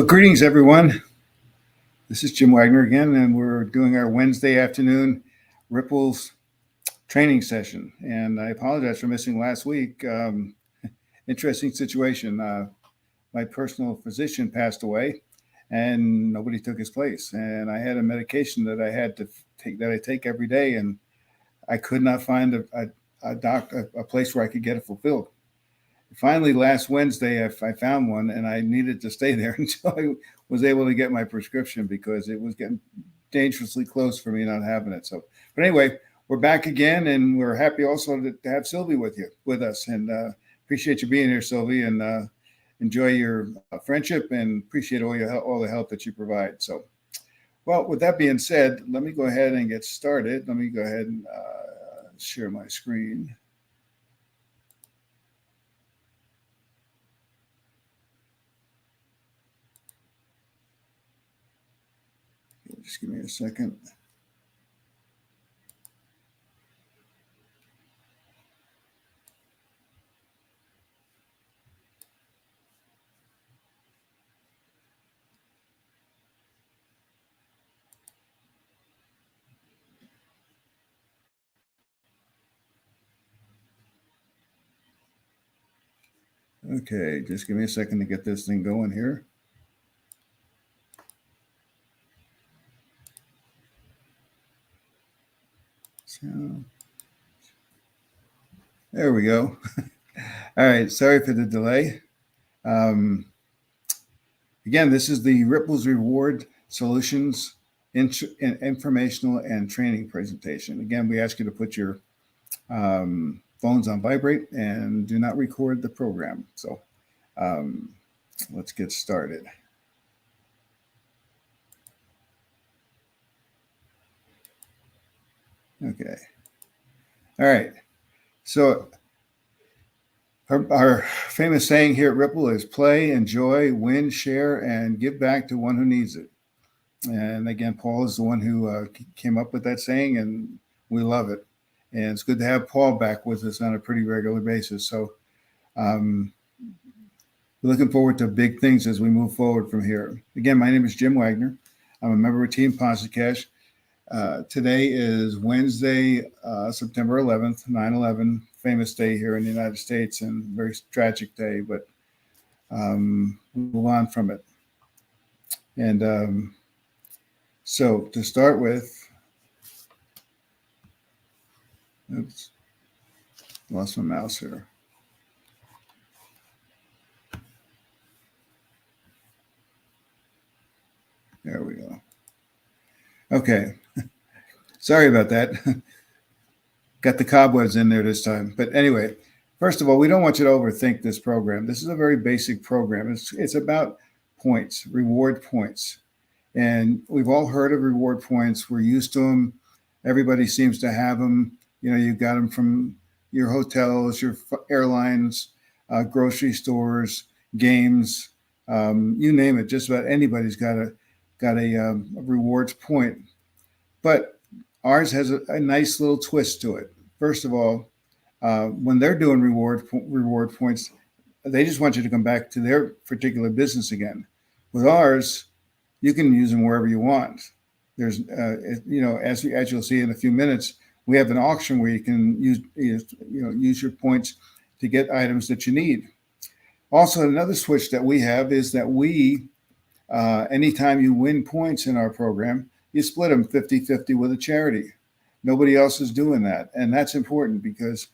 Well, greetings, everyone. This is Jim Wagner again, and we're doing our Wednesday afternoon Ripples training session. And I apologize for missing last week. Interesting situation. My personal physician passed away, and nobody took his place. And I had a medication that I had to take that I take every day, and I could not find a place where I could get it fulfilled. Finally, last Wednesday, I found one, and I needed to stay there until I was able to get my prescription because it was getting dangerously close for me not having it. So, but anyway, we're back again, and we're happy also to have Sylvie with us, and appreciate you being here, Sylvie, and enjoy your friendship, and appreciate all the help that you provide. So, well, with that being said, let me go ahead and get started. Let me go ahead and share my screen. Just give me a second. Okay, just give me a second to get this thing going here. So, there we go. All right, sorry for the delay. Again, this is the Ripples Reward Solutions informational and training presentation. Again, we ask you to put your phones on vibrate and do not record the program. So let's get started. Okay. All right. So our famous saying here at Ripple is play, enjoy, win, share, and give back to one who needs it. And again, Paul is the one who came up with that saying, and we love it. And it's good to have Paul back with us on a pretty regular basis. So we're looking forward to big things as we move forward from here. Again, my name is Jim Wagner. I'm a member of Team Positcash. Today is Wednesday, September 11th, 9/11, famous day here in the United States, and very tragic day, but we'll move on from it. And so to start with, oops, lost my mouse here. There we go. Okay. Sorry about that. Got the cobwebs in there this time. But anyway, first of all, we don't want you to overthink this program. This is a very basic program. It's about points, reward points. And we've all heard of reward points. We're used to them. Everybody seems to have them. You know, you got them from your hotels, your airlines, grocery stores, games, you name it. Just about anybody's got a rewards point. But ours has a nice little twist to it. First of all, when they're doing reward points, they just want you to come back to their particular business again. With ours, you can use them wherever you want. There's, you know, as you'll see in a few minutes, we have an auction where you can use your points to get items that you need. Also, another switch that we have is that we, anytime you win points in our program, you split them 50-50 with a charity. Nobody else is doing that. And that's important because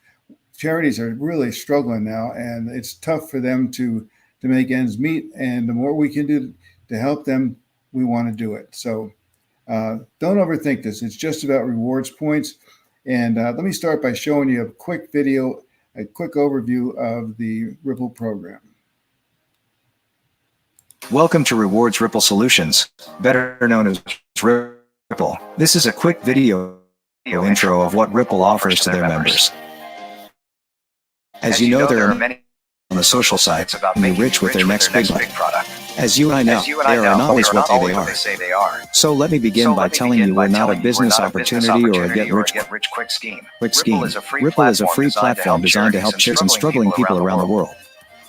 charities are really struggling now, and it's tough for them to make ends meet. And the more we can do to help them, we want to do it. So don't overthink this. It's just about rewards points. And let me start by showing you a quick video, a quick overview of the Ripple program. Welcome to Rewards Ripple Solutions, better known as Ripple. This is a quick video intro of what Ripple offers to their members. As you know, there are many on the social side about being rich with their next big product. As you and I know, they are not always what they say they are. So let me begin by telling you we're not a business opportunity or a get-rich quick scheme. Ripple is a free platform designed to help charities and struggling people around the world.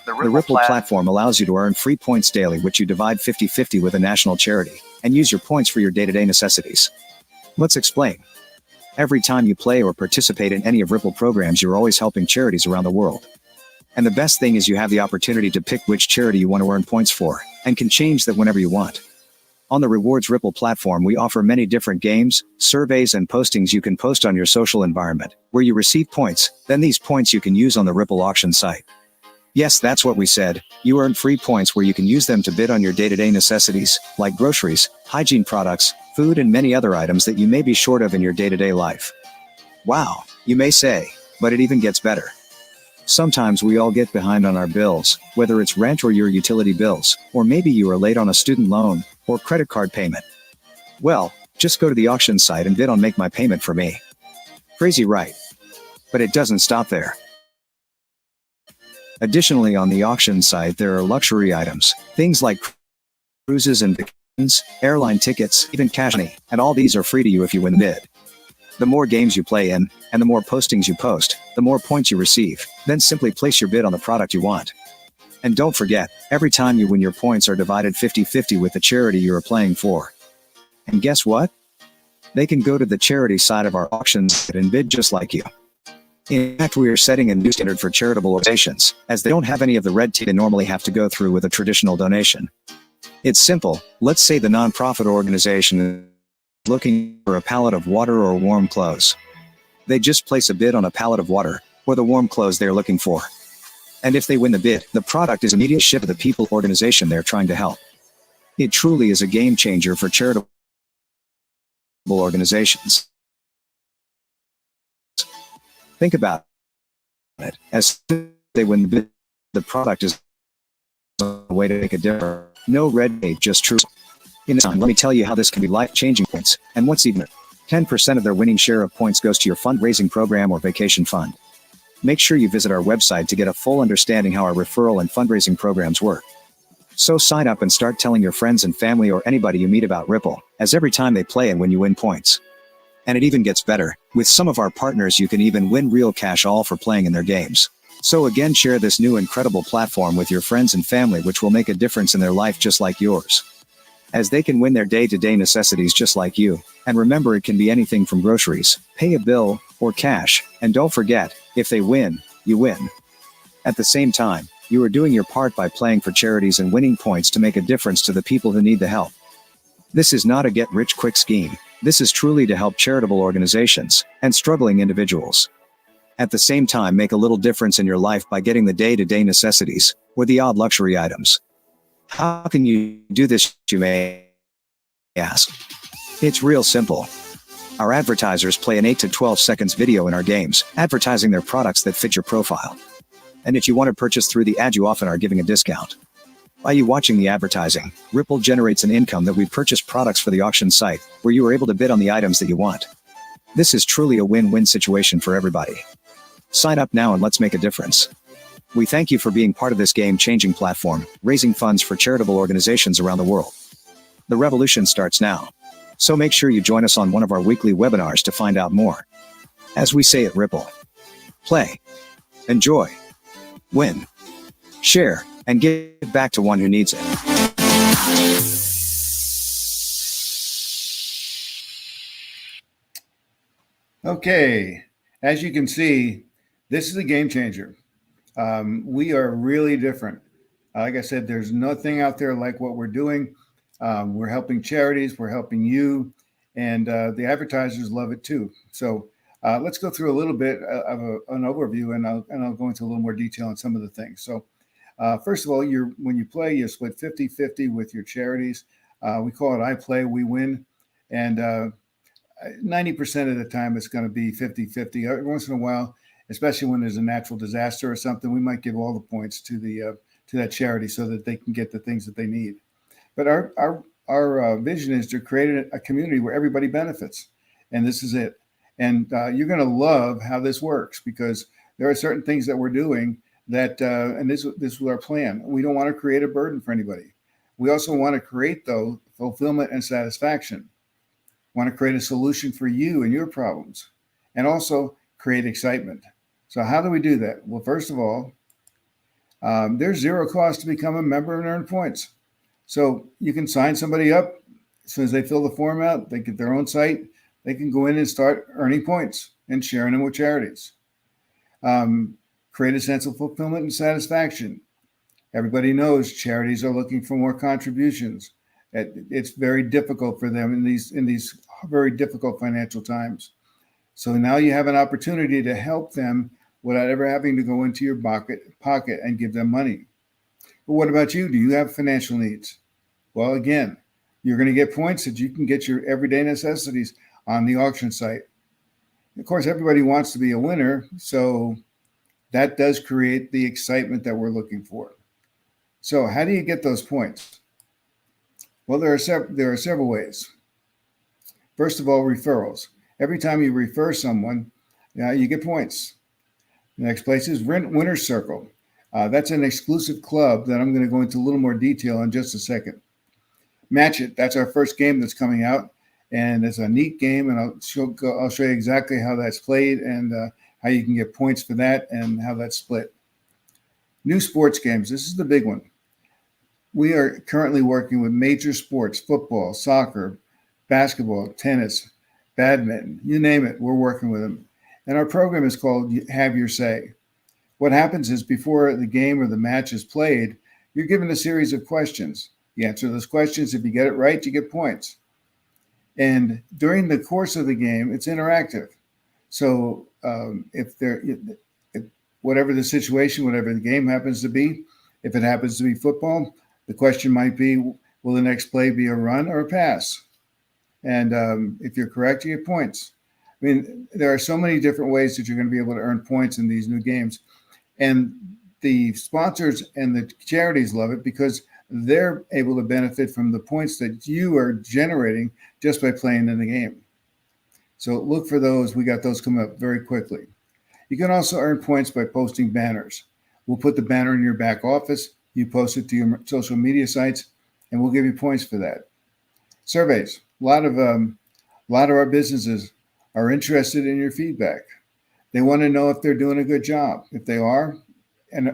The Ripple platform allows you to earn free points daily, which you divide 50-50 with a national charity, and use your points for your day-to-day necessities. Let's explain. Every time you play or participate in any of Ripple programs, you're always helping charities around the world. And the best thing is you have the opportunity to pick which charity you want to earn points for, and can change that whenever you want. On the Rewards Ripple platform, we offer many different games, surveys, and postings you can post on your social environment, where you receive points. Then these points you can use on the Ripple auction site. Yes, that's what we said. You earn free points where you can use them to bid on your day-to-day necessities, like groceries, hygiene products, food, and many other items that you may be short of in your day-to-day life. Wow, you may say, but it even gets better. Sometimes we all get behind on our bills, whether it's rent or your utility bills, or maybe you are late on a student loan or credit card payment. Well, just go to the auction site and bid on Make My Payment for Me. Crazy, right? But it doesn't stop there. Additionally, on the auction site there are luxury items, things like cruises and vacations, airline tickets, even cash money, and all these are free to you if you win the bid. The more games you play in, and the more postings you post, the more points you receive. Then simply place your bid on the product you want. And don't forget, every time you win, your points are divided 50-50 with the charity you are playing for. And guess what? They can go to the charity side of our auction site and bid just like you. In fact, we are setting a new standard for charitable organizations, as they don't have any of the red tape they normally have to go through with a traditional donation. It's simple. Let's say the nonprofit organization is looking for a pallet of water or warm clothes. They just place a bid on a pallet of water, or the warm clothes they're looking for. And if they win the bid, the product is immediately shipped to the people organization they're trying to help. It truly is a game changer for charitable organizations. Think about it. As soon as they win the bid, the product is a way to make a difference. No red tape, just true. In this time, let me tell you how this can be life-changing points, and what's even 10% of their winning share of points goes to your fundraising program or vacation fund. Make sure you visit our website to get a full understanding how our referral and fundraising programs work. So sign up and start telling your friends and family or anybody you meet about Ripple, as every time they play and when you win points. And it even gets better. With some of our partners you can even win real cash all for playing in their games. So again, share this new incredible platform with your friends and family, which will make a difference in their life just like yours. As they can win their day-to-day necessities just like you. And remember, it can be anything from groceries, pay a bill, or cash. And don't forget, if they win, you win. At the same time, you are doing your part by playing for charities and winning points to make a difference to the people who need the help. This is not a get-rich-quick scheme. This is truly to help charitable organizations and struggling individuals. At the same time, make a little difference in your life by getting the day-to-day necessities, or the odd luxury items. How can you do this, you may ask? It's real simple. Our advertisers play an 8 to 12 seconds video in our games, advertising their products that fit your profile. And if you want to purchase through the ad, you often are giving a discount. By you watching the advertising, Ripple generates an income that we purchase products for the auction site, where you are able to bid on the items that you want. This is truly a win-win situation for everybody. Sign up now and let's make a difference. We thank you for being part of this game-changing platform, raising funds for charitable organizations around the world. The revolution starts now. So make sure you join us on one of our weekly webinars to find out more. As we say at Ripple, play, enjoy, win, share, and give back to one who needs it. Okay, as you can see, this is a game changer. We are really different. Like I said, there's nothing out there like what we're doing. We're helping charities, we're helping you, and the advertisers love it too. So let's go through a little bit of an overview, and I'll go into a little more detail on some of the things. So first of all, when you play, you split 50-50 with your charities. We call it I play, we win. And 90% of the time, it's going to be 50-50. Every once in a while, especially when there's a natural disaster or something, we might give all the points to that charity so that they can get the things that they need. But our vision is to create a community where everybody benefits, and this is it. And you're going to love how this works, because there are certain things that we're doing that, and this was our plan. We don't want to create a burden for anybody. We also want to create, though, fulfillment and satisfaction. Want to create a solution for you and your problems, and also create excitement. So how do we do that? Well, first of all, There's zero cost to become a member and earn points. So you can sign somebody up as soon as they fill the form out, they get their own site, they can go in and start earning points and sharing them with charities. Create a sense of fulfillment and satisfaction. Everybody knows charities are looking for more contributions. It's very difficult for them in these very difficult financial times. So now you have an opportunity to help them without ever having to go into your pocket and give them money. But what about you? Do you have financial needs? Well, again, you're going to get points that you can get your everyday necessities on the auction site. Of course, everybody wants to be a winner, so that does create the excitement that we're looking for. So how do you get those points? Well, there are several ways. First of all, referrals. Every time you refer someone, you get points. The next place is Winner's Circle. That's an exclusive club that I'm going to go into a little more detail in just a second. Match It. That's our first game that's coming out, and it's a neat game, and I'll show you exactly how that's played and how you can get points for that and how that's split. New sports games. This is the big one. We are currently working with major sports: football, soccer, basketball, tennis, badminton, you name it, we're working with them. And our program is called Have Your Say. What happens is before the game or the match is played, you're given a series of questions. You answer those questions. If you get it right, you get points. And during the course of the game, it's interactive. So if whatever the situation, whatever the game happens to be, if it happens to be football, the question might be, will the next play be a run or a pass? And if you're correct, you get points. I mean, there are so many different ways that you're going to be able to earn points in these new games. And the sponsors and the charities love it because they're able to benefit from the points that you are generating just by playing in the game. So look for those. We got those coming up very quickly. You can also earn points by posting banners. We'll put the banner in your back office. You post it to your social media sites, and we'll give you points for that. Surveys. A lot of our businesses are interested in your feedback. They want to know if they're doing a good job. If they are,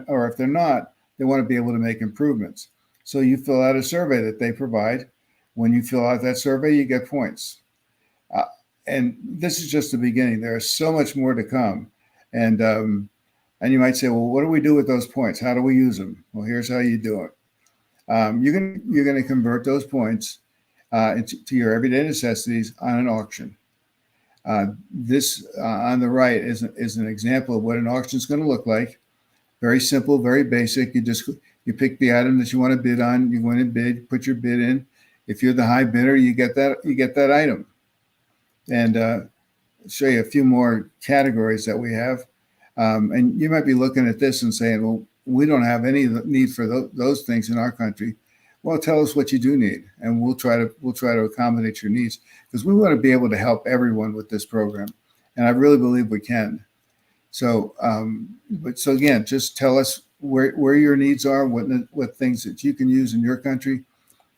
or if they're not, they want to be able to make improvements. So you fill out a survey that they provide. When you fill out that survey, you get points. And this is just the beginning. There is so much more to come. And you might say, well, what do we do with those points? How do we use them? Well, here's how you do it. You're going to convert those points into your everyday necessities on an auction. This on the right is an example of what an auction is going to look like. Very simple, very basic. You pick the item that you want to bid on. You go in and bid, put your bid in. If you're the high bidder, you get that item. And I'll show you a few more categories that we have. And you might be looking at this and saying, well, we don't have any need for those things in our country. Well, tell us what you do need, and we'll try to accommodate your needs, because we want to be able to help everyone with this program, and I really believe we can. So, so again, just tell us where your needs are, what things that you can use in your country,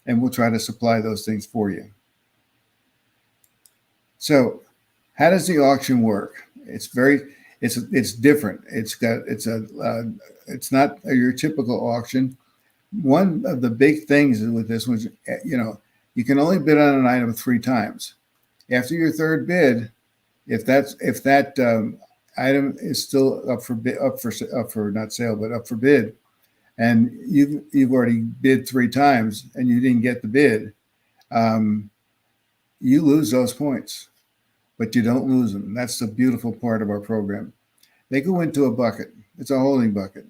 and we'll try to supply those things for you. So, how does the auction work? It's different. It's not your typical auction. One of the big things with this was, you can only bid on an item 3 times. After your third bid, if that item is still up for not sale, but up for bid, and you've already bid 3 times and you didn't get the bid, you lose those points, but you don't lose them. That's the beautiful part of our program. They go into a bucket. It's a holding bucket,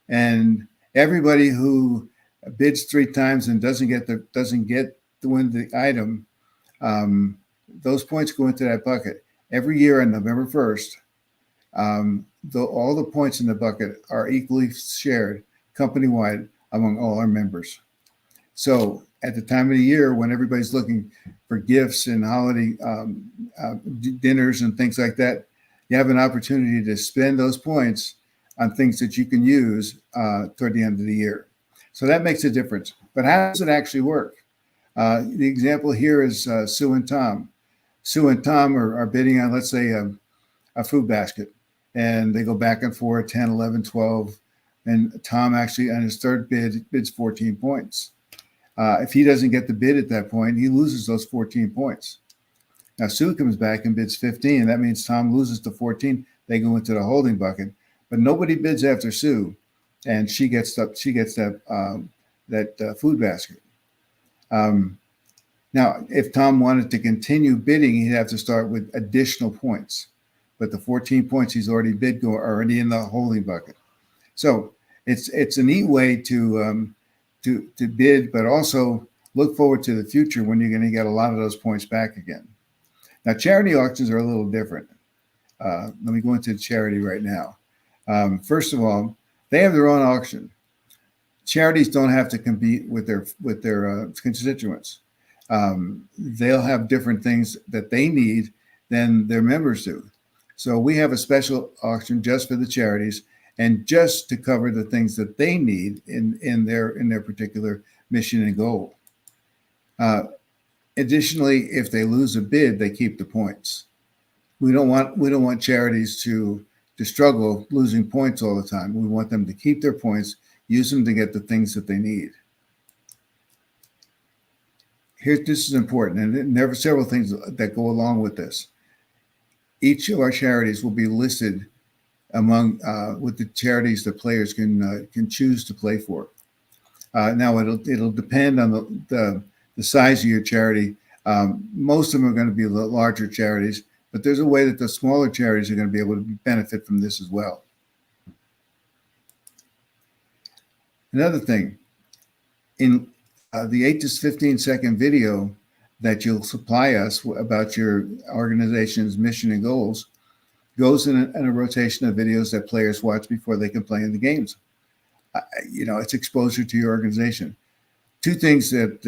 and everybody who bids 3 times and doesn't get to win the item, those points go into that bucket. Every year on November 1st, all the points in the bucket are equally shared company-wide among all our members. So at the time of the year when everybody's looking for gifts and holiday dinners and things like that, you have an opportunity to spend those points on things that you can use toward the end of the year. So that makes a difference. But how does it actually work? The example here is Sue and Tom. Sue and Tom are bidding on, let's say, a food basket. And they go back and forth, 10, 11, 12, and Tom actually on his third bid bids 14 points. If he doesn't get the bid at that point, he loses those 14 points. Now Sue comes back and bids 15. That means Tom loses the 14. They go into the holding bucket, but nobody bids after Sue, and she gets that food basket. Now, if Tom wanted to continue bidding, he'd have to start with additional points, but the 14 points he's already bid are already in the holding bucket. So it's a neat way to bid, but also look forward to the future when you're going to get a lot of those points back again. Now, charity auctions are a little different. Let me go into charity right now. First of all, they have their own auction. Charities don't have to compete with their constituents. They'll have different things that they need than their members do. So we have a special auction just for the charities and just to cover the things that they need in their particular mission and goal. Additionally, if they lose a bid, they keep the points. We don't want charities to struggle losing points all the time. We want them to keep their points, use them to get the things that they need. This is important, and there are several things that go along with this. Each of our charities will be listed among with the charities that players can choose to play for. Now it'll depend on the size of your charity. Most of them are going to be the larger charities, but there's a way that the smaller charities are going to be able to benefit from this as well. Another thing, in the 8 to 15-second video that you'll supply us about your organization's mission and goals goes in a rotation of videos that players watch before they can play in the games. It's exposure to your organization. Three things that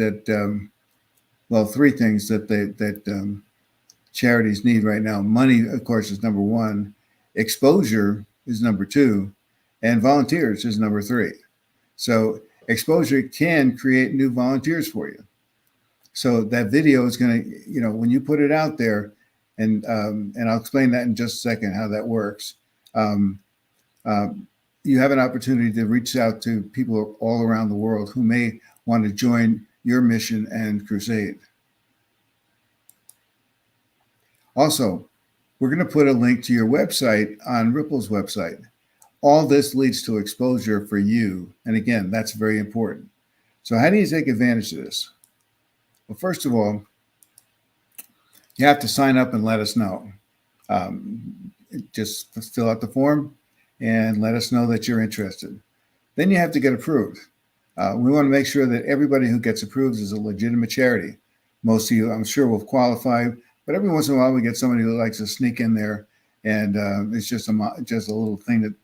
charities need right now. Money, of course, is number one. Exposure is number two, and volunteers is number three. So exposure can create new volunteers for you. So that video is going to, when you put it out there, and I'll explain that in just a second how that works. You have an opportunity to reach out to people all around the world who may want to join your mission and crusade. Also, we're going to put a link to your website on Ripple's website. All this leads to exposure for you. And again, that's very important. So how do you take advantage of this? Well, first of all, you have to sign up and let us know. Just fill out the form and let us know that you're interested. Then you have to get approved. We want to make sure that everybody who gets approved is a legitimate charity. Most of you, I'm sure, will qualify, but every once in a while we get somebody who likes to sneak in there, and it's just a little thing,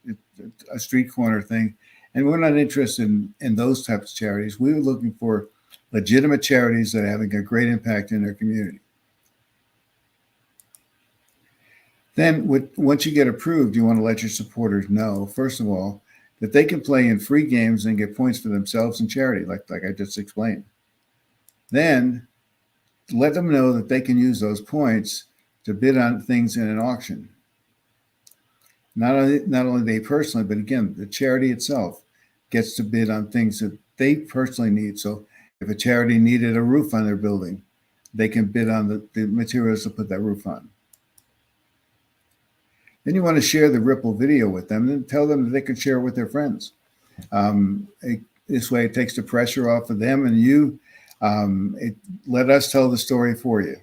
a street corner thing. And we're not interested in those types of charities. We were looking for legitimate charities that are having a great impact in their community. Then once you get approved, you want to let your supporters know, first of all, that they can play in free games and get points for themselves and charity, like I just explained. Then let them know that they can use those points to bid on things in an auction. Not only they personally, but again, the charity itself gets to bid on things that they personally need. So if a charity needed a roof on their building, they can bid on the materials to put that roof on. Then you want to share the Ripple video with them and tell them that they can share it with their friends. This way it takes the pressure off of them and you. Let us tell the story for you.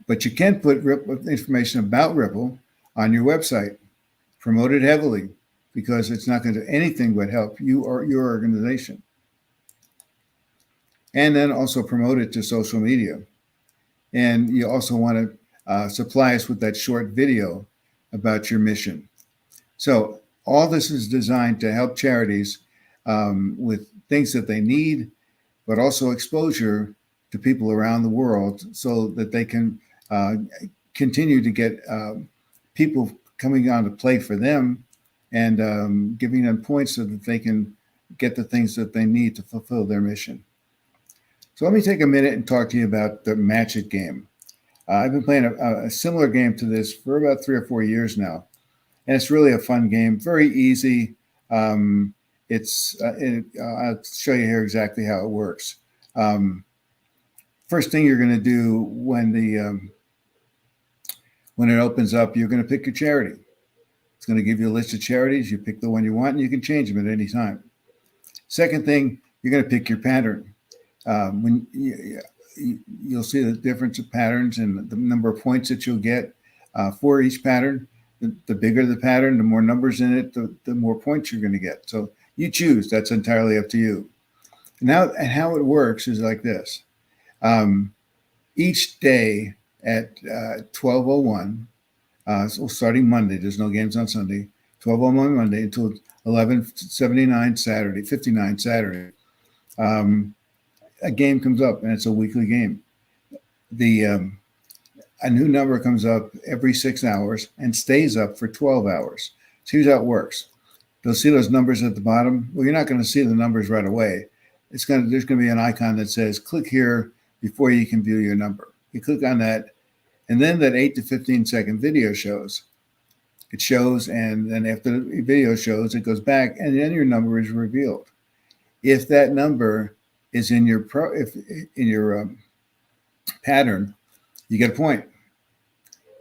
But you can put information about Ripple on your website. Promote it heavily because it's not going to do anything but help you or your organization. And then also promote it to social media. And you also want to supply us with that short video about your mission. So all this is designed to help charities with things that they need, but also exposure to people around the world so that they can continue to get people coming on to play for them and giving them points so that they can get the things that they need to fulfill their mission. So let me take a minute and talk to you about the Match It game. I've been playing a similar game to this for about 3 or 4 years now. And it's really a fun game, very easy. I'll show you here exactly how it works. First thing you're going to do when it opens up, you're going to pick your charity. It's going to give you a list of charities. You pick the one you want, and you can change them at any time. Second thing, you're going to pick your pattern. You'll see the difference of patterns and the number of points that you'll get for each pattern. The bigger the pattern, the more numbers in it, the more points you're going to get. So you choose. That's entirely up to you. Now, and how it works is like this. Each day at 12:01, so starting Monday, there's no games on Sunday, 12:01 Monday until 11:59 Saturday, 59 Saturday, a game comes up, and it's a weekly game. A new number comes up every 6 hours and stays up for 12 hours. So here's how it works. You'll see those numbers at the bottom. Well, you're not going to see the numbers right away. There's going to be an icon that says click here before you can view your number. You click on that, and then that 8 to 15 second video shows. It shows, and then after the video shows, it goes back, and then your number is revealed. If that number is in your pattern, you get a point.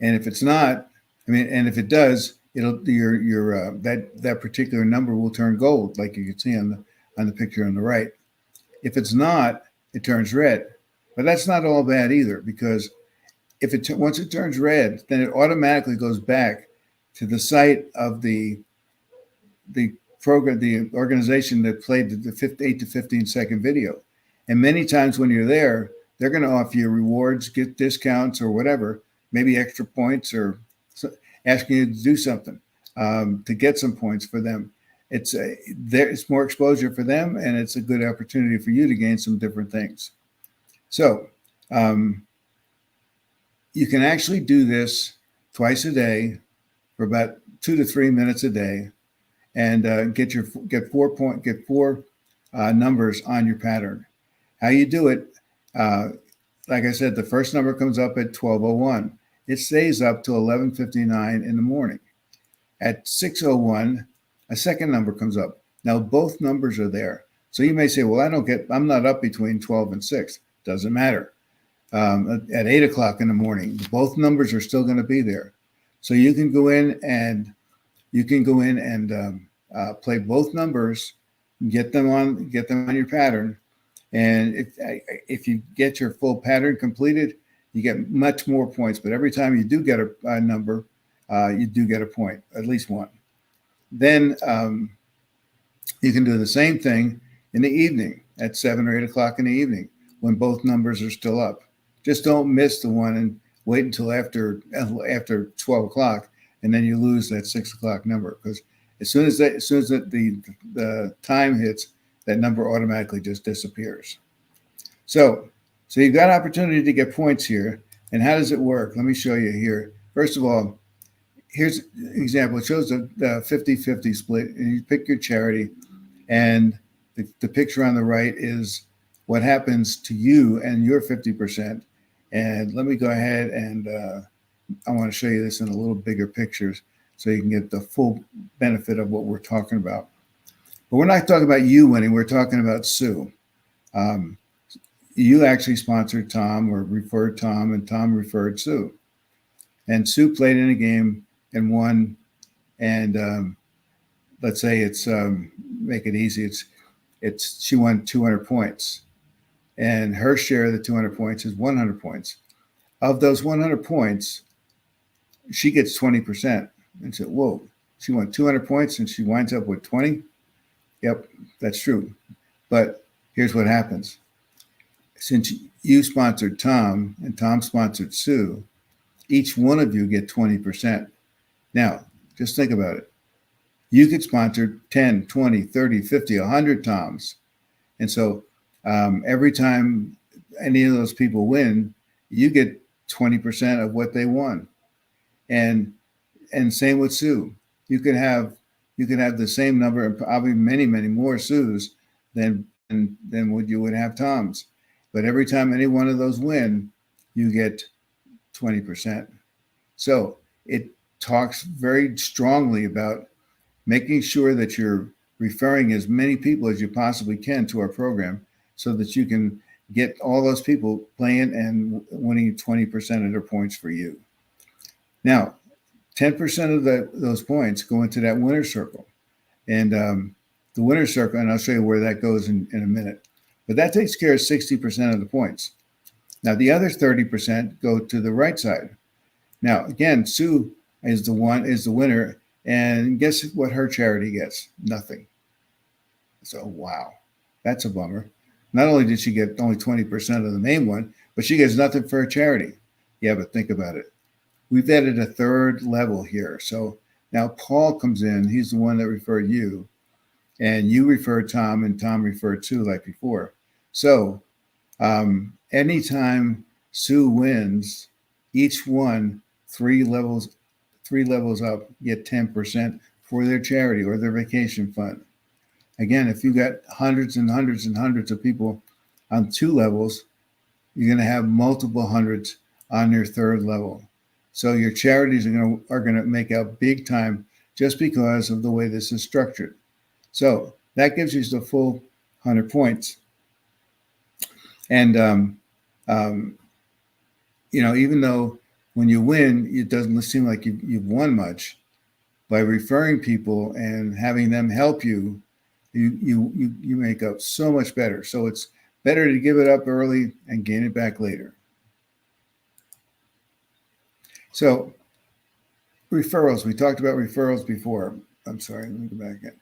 And if it's not, and if it does, that particular number will turn gold, like you can see on the picture on the right. If it's not, it turns red. But that's not all bad either, because once it turns red, then it automatically goes back to the site of the program, the organization that played the 8 to 15 second video. And many times when you're there, they're going to offer you rewards, get discounts or whatever, maybe extra points, or asking you to do something to get some points for them. It's more exposure for them, and it's a good opportunity for you to gain some different things. So you can actually do this twice a day for about 2 to 3 minutes a day, and get four numbers on your pattern. How you do it? Like I said, the first number comes up at 12:01. It stays up till 11:59 in the morning. At 6:01, a second number comes up. Now both numbers are there. So you may say, well, I'm not up between 12 and 6. Doesn't matter. At 8 o'clock in the morning, both numbers are still going to be there. So you can go in and play both numbers, get them on your pattern. And if you get your full pattern completed, you get much more points. But every time you do get a number, you do get a point, at least one. Then you can do the same thing in the evening at 7 or 8 o'clock in the evening when both numbers are still up. Just don't miss the one and wait until after 12 o'clock, and then you lose that 6 o'clock number, because as soon as the time hits, that number automatically just disappears. So you've got opportunity to get points here. And how does it work? Let me show you here. First of all, here's an example. It shows the 50-50 split, and you pick your charity, and the picture on the right is what happens to you and your 50%. And let me go ahead and I want to show you this in a little bigger pictures so you can get the full benefit of what we're talking about. But we're not talking about you winning. We're talking about Sue. You actually sponsored Tom or referred Tom, and Tom referred Sue. And Sue played in a game and won. And let's say it's make it easy. She won 200 points, and her share of the 200 points is 100 points. Of those 100 points, she gets 20%. And so, whoa, she won 200 points and she winds up with 20. Yep, that's true. But here's what happens. Since you sponsored Tom and Tom sponsored Sue, each one of you get 20%. Now, just think about it. You could sponsor 10, 20, 30, 50, 100 Toms. And so every time any of those people win, you get 20% of what they won. And same with Sue. You can have the same number and probably many, many more Sues than what you would have Toms. But every time any one of those win, you get 20%. So it talks very strongly about making sure that you're referring as many people as you possibly can to our program so that you can get all those people playing and winning 20% of their points for you. Now, 10% of those points go into that winner circle. And the winner circle, and I'll show you where that goes in a minute. But that takes care of 60% of the points. Now, the other 30% go to the right side. Now, again, Sue is the winner. And guess what her charity gets? Nothing. So, wow, that's a bummer. Not only did she get only 20% of the main one, but she gets nothing for her charity. Yeah, but think about it. We've added a third level here. So now Paul comes in. He's the one that referred you. And you referred Tom, and Tom referred Sue like before. So anytime Sue wins, each one three levels up, get 10% for their charity or their vacation fund. Again, if you got hundreds and hundreds and hundreds of people on 2 levels, you're going to have multiple hundreds on your 3rd level. So your charities are going to make out big time just because of the way this is structured. So that gives you the full 100 points. And even though when you win, it doesn't seem like you've won much, by referring people and having them help you, you make up so much better. So it's better to give it up early and gain it back later. So referrals, we talked about referrals before. I'm sorry, let me go back again.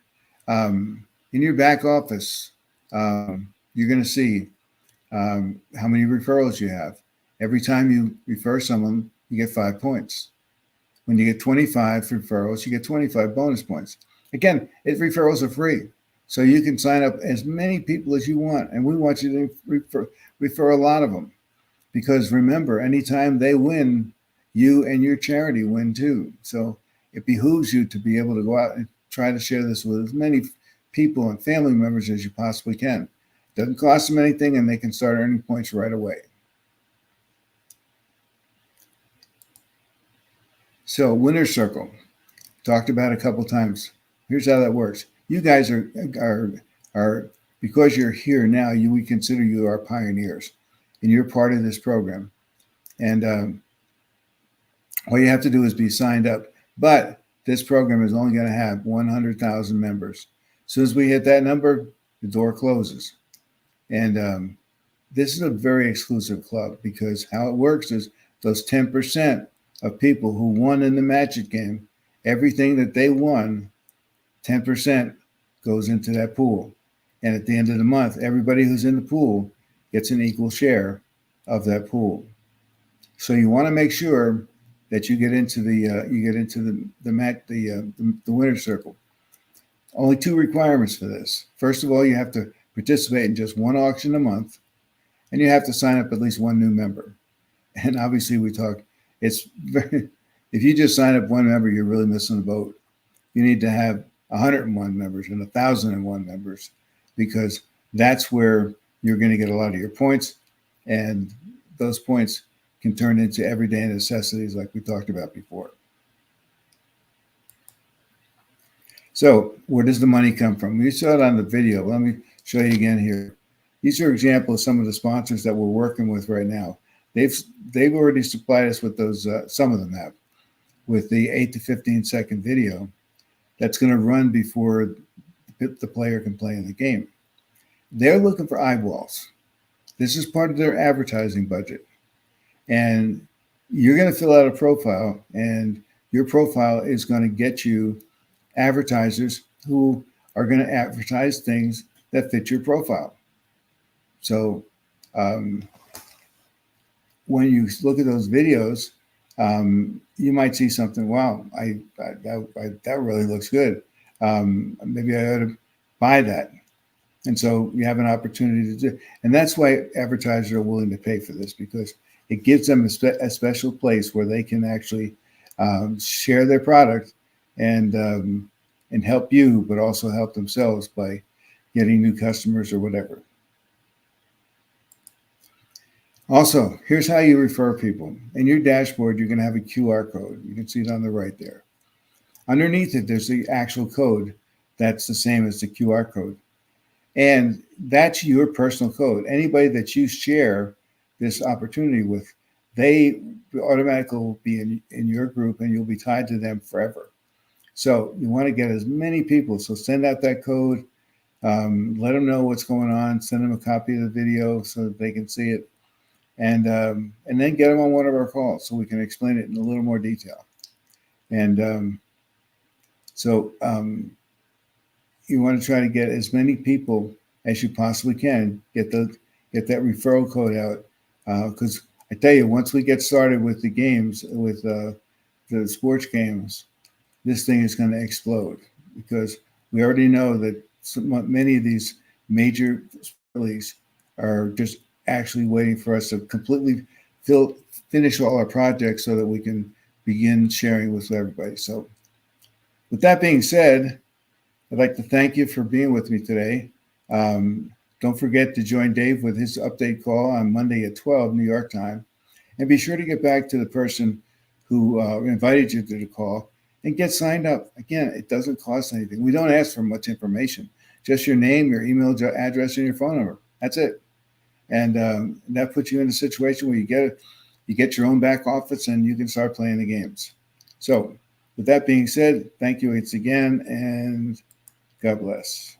In your back office, you're going to see how many referrals you have. Every time you refer someone, you get 5 points. When you get 25 referrals, you get 25 bonus points. Again, referrals are free. So you can sign up as many people as you want. And we want you to refer a lot of them. Because remember, anytime they win, you and your charity win too. So it behooves you to be able to go out and try to share this with as many people and family members as you possibly can. It doesn't cost them anything, and they can start earning points right away. So winner circle, talked about a couple times. Here's how that works. You guys are because you're here now, we consider you our pioneers, and you're part of this program. And all you have to do is be signed up. But this program is only going to have 100,000 members. As soon as we hit that number, the door closes. And this is a very exclusive club, because how it works is those 10% of people who won in the Magic game, everything that they won, 10% goes into that pool. And at the end of the month, everybody who's in the pool gets an equal share of that pool. So you want to make sure that you get into the winner circle. Only 2 requirements for this. First of all, you have to participate in just 1 auction a month, and you have to sign up at least 1 new member. And obviously, if you just sign up 1 member, you're really missing the boat. You need to have 101 members and 1,001 members, because that's where you're going to get a lot of your points, and those points can turn into everyday necessities like we talked about before. So where does the money come from? We saw it on the video. Let me show you again here. These are examples of some of the sponsors that we're working with right now. They've already supplied us with those, some of them have, with the 8 to 15 second video that's going to run before the player can play in the game. They're looking for eyeballs. This is part of their advertising budget. And you're going to fill out a profile, and your profile is going to get you advertisers who are going to advertise things that fit your profile. So when you look at those videos, you might see something, wow, that really looks good. Maybe I ought to buy that. And so you have an opportunity to do, and that's why advertisers are willing to pay for this, because it gives them a special place where they can actually share their product and help you, but also help themselves by getting new customers or whatever. Also, here's how you refer people. In your dashboard, you're going to have a QR code. You can see it on the right there. Underneath it, there's the actual code that's the same as the QR code. And that's your personal code. Anybody that you share this opportunity with, they automatically will be in your group and you'll be tied to them forever. So you want to get as many people. So send out that code, let them know what's going on, send them a copy of the video so that they can see it, and then get them on one of our calls so we can explain it in a little more detail. And you want to try to get as many people as you possibly can. Get that referral code out, because I tell you, once we get started with the games, with the sports games, this thing is going to explode, because we already know that many of these major leagues are just actually waiting for us to completely finish all our projects so that we can begin sharing with everybody. So with that being said, I'd like to thank you for being with me today. Don't forget to join Dave with his update call on Monday at 12 New York time. And be sure to get back to the person who invited you to the call and get signed up. Again, it doesn't cost anything. We don't ask for much information, just your name, your email address, and your phone number. That's it. And that puts you in a situation where you get your own back office and you can start playing the games. So with that being said, thank you once again, and God bless.